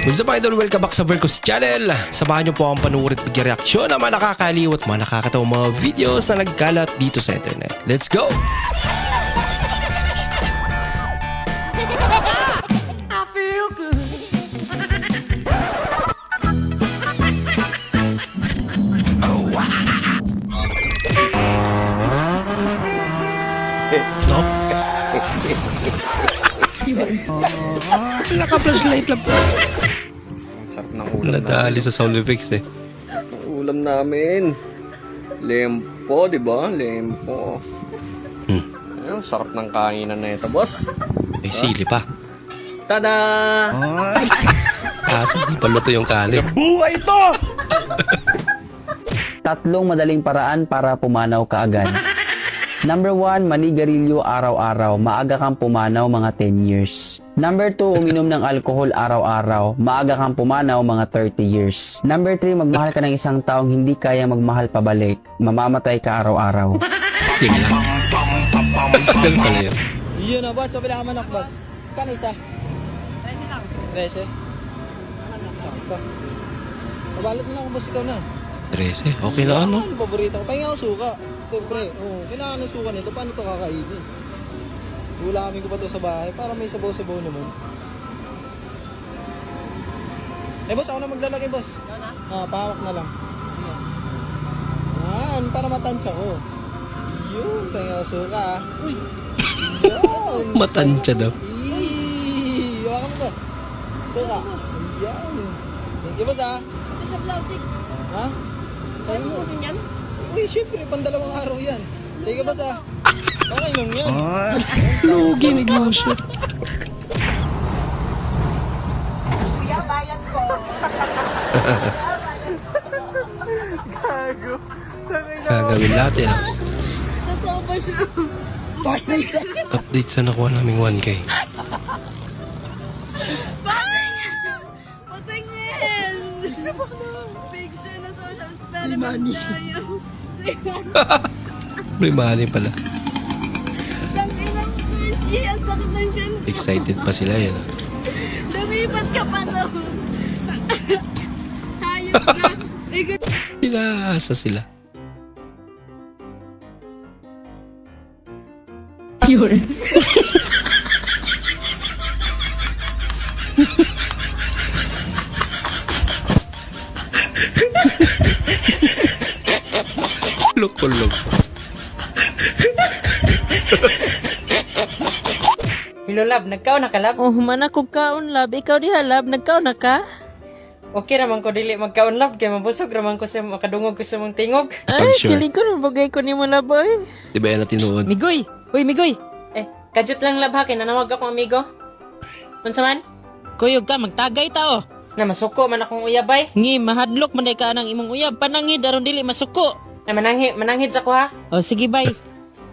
What's up idol? Welcome back sa Vercos Channel. Samahan niyo po akong panuorin at mag-reaksyon ng mga nakakaliw at mga nakakatawang mga videos na nagkalat dito sa internet. Let's go! I feel good. Oh, wow. No? Naka-flashlight lang po. Sarap ng ulam. Nadali sa sound effects eh. Ang ulam namin. Lempo, di ba? Lempo. Ayun, sarap ng kainan na ito, boss. May sili pa. Tada! Kaso di pa luto yung kanin. Buhay ito! Tatlong madaling paraan para pumanaw kaagad. Number 1, manigarilyo araw-araw. Maaga kang pumanaw mga 10 years. Number 2, uminom ng alcohol araw-araw. Maaga kang pumanaw mga 30 years. Number 3, magmahal ka ng isang taong hindi kaya magmahal pabalik. Mamamatay ka araw-araw. Yun lang. Tagal pala yun. Yun na, boss. Pabila ka manok, boss. Kano isa? 13 lang. 13? Sakto. Mabalat na lang, boss. Ikaw na. 13? Okay na ano? Ano paborito ko? Pahinga ako suka. Siyempre, kailangan ng suka nito. Paano ito kakainin? Ulamin ko pa ito sa bahay para may sabaw-sabaw naman. Eh, boss, ako na maglalagay, boss. Pahawak na lang. Yan, para matansya ko. Yun, pahinga ako suka. Uy! Yun! Matansya daw. Hawakan mo, boss. Suka. Yan. Thank you, boss, ha? Ito sa plastic. Ha? Kaya mo kasi yan? Uy, syempre, pandalawang araw yan. Teka ba sa... Okay lang yan. Lugi, negosyo. Kuya, bayan ko. Gago. Gagawin natin. Totoo pa siya. Update sa nakuha naming 1K. Patingin! Picture na social experiment tayo. May money pala. Tanginang sushi, ang sakit ng dyan. Excited pa sila yan. Lumipat ka pa to. Hayop ka. Pinaasa sila. Yun. Loko-loko. Hello, lab. Nagkaon na ka, lab? Oh, man ako kaon, lab. Ikaw diha, lab. Nagkaon na ka? Okay raman ko dili magkaon, lab. Kaya mabusog raman ko sa makadungog ko sa mong tingog. Ay, Sure. kilig ko na bagay ko ni mo, lab, oy. Di ba yan na tinuod? Migoy! Uy, Migoy! Kajut lang, lab, ha. Nanawag akong amigo. Unsa man? Kuyog ka, magtagay ta, oh. Na masuko man akong uyabay. Ngi, mahadlok man ka ng imong uyab. Panangid, aron dili masuko. Na mananghid sa ko, ha. Oh, sige, bay.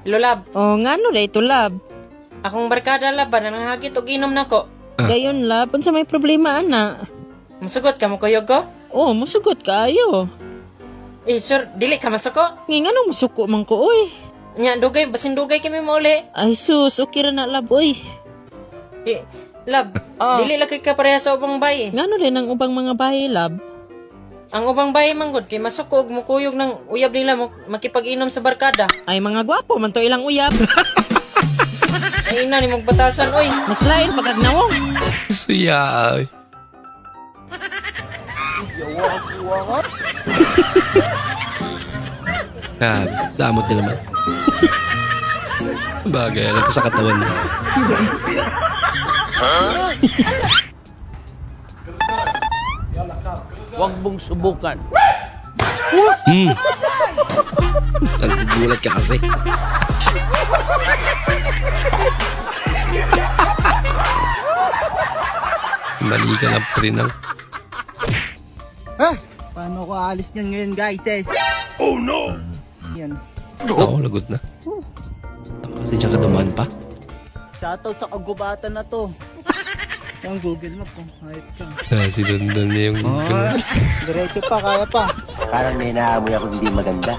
Hello, lab. Oh, ngano na ito, lab? Akong barkada, lab, na nanghagit og inom na ko. Gayon, lab. Unsa may problema, ana? Masugot ka mo, kuyog ko? Oh, musugot ka, ayo. Sure, dili ka masuko? Ngi, ngano musuko man ko, oy. Nya, dugay, basin dugay kami mo uli. Ay, sus, okay ra na, lab, oy. Lab, dili laki ka pareha sa ubang bay. Ngano rin ang ubang mga bahay, lab? Ang ubang bay manggod kay masukog mo kuyog ng uyab nila mo makipag-inom sa barkada. Ay, mga gwapo, man to ilang uyab. Ay ina ni magbatasan oy. Mas lain pagkagnawong. Suya. Damot na naman. Bagay, alam ko sa katawan. Huwag mong subukan. Saan gugulat ka kasi? Mali ka lang prinang. Paano ko aalis niyan ngayon, guys? Oh no! Yan. Oo, lagot na. Kasi dyan ka dumaan pa. Shoutout sa kagubatan na to. Yung Google Map ko. Hayop ka. Sinundan niya yung... Diretso pa, kaya pa. Parang may naamoy ako hindi maganda.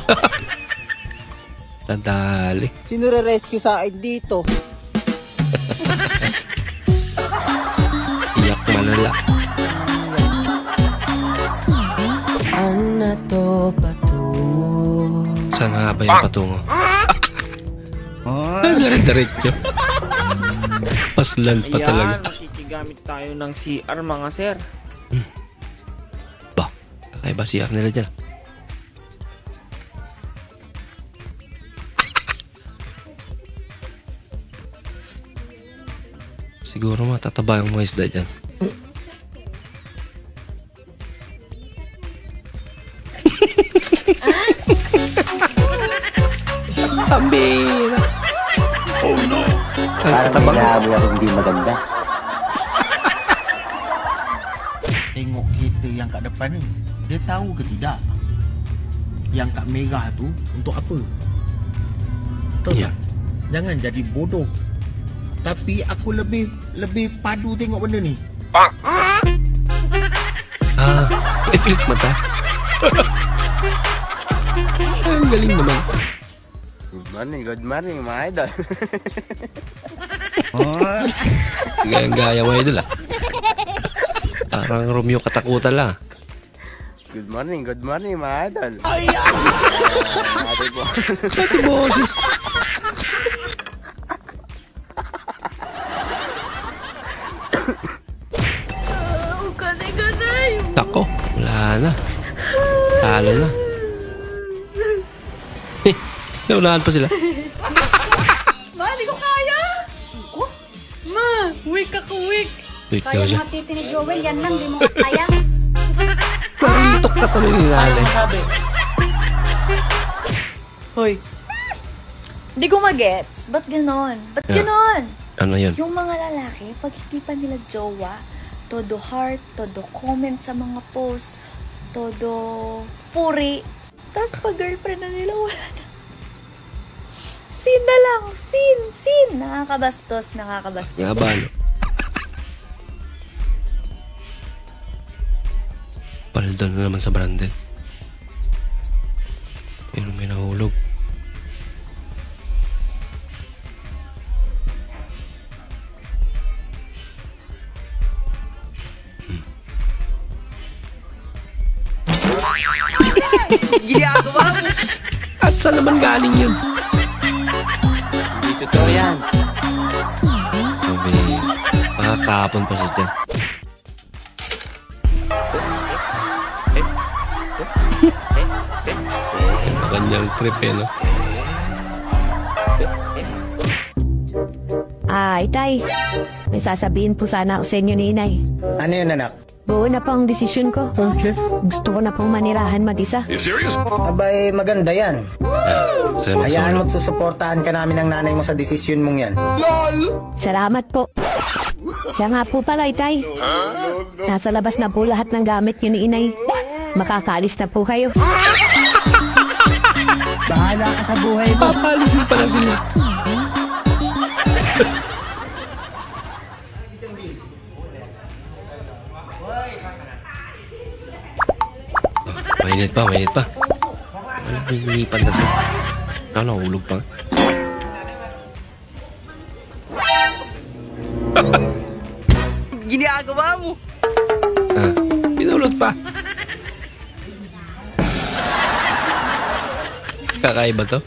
Nadali. Sino re-rescue sa akin dito? Iyak malala. ba yung patungo? Ay, diretso. Paslan pa talaga. Nakikigamit tayo ng CR mga sir. Ba, kakaiba CR nila dyan. Siguro matataba yung mga isda dyan. Pambira! Oh no! Parang may naamoy ako hindi maganda. Tengok kereta yang kat depan ni. Dia tahu ke tidak? Yang kat merah tu untuk apa? Tahu tak? Jangan jadi bodoh. Tapi aku lebih padu tengok benda ni. Pilit mata. Ang galing naman. Good morning mga idol. Gaya mo idol Parang Romeo katakutan lang. Good morning mga idol. Ate boses. Tako, wala na. Talo na. Naunahan pa sila. Ma, hindi ko kaya. Ma, weak ako, weak. Wait daw siya. Matiti ni Joel, yan lang, di mo kaya. Parintok ka tuloy ni nanay. Hoy. Hindi ko magets. Ba't ganon? Ba't ganon? Ano yun? Yung mga lalaki, pag hindi pa nila jowa, todo heart, todo comment sa mga post, todo puri. Tapos pag girlfriend na nila, wala na. Sin na lang. Sin. Nakakabastos. Nga ba, no? Paldo na naman sa branded. Pero may nahulog. Ginagawa mo. At saan naman galing yun? Hindi totoo yan. Sabi, makakapon pa siya dyan. Yung kanyang trip no? Itay, may sasabihin po sana ako sa inyo ni Inay. Ano yun, anak? Buo na po ang desisyon ko. Okay. Gusto ko na pong manirahan mag-isa. You serious? Abay, maganda yan. Hayaan magsusuportahan ka namin ng nanay mo sa desisyon mong yan. Salamat po. Siya nga po pala, Itay. Nasa labas na po lahat ng gamit niyo ni Inay. Makakaalis na po kayo. Bahala ka sa buhay mo. Papalisin pala sila. Mainit pa. Wala, hinipan na siya. Nahulog pa. Ginagawa mo. Pinulot pa. Kakaiba to?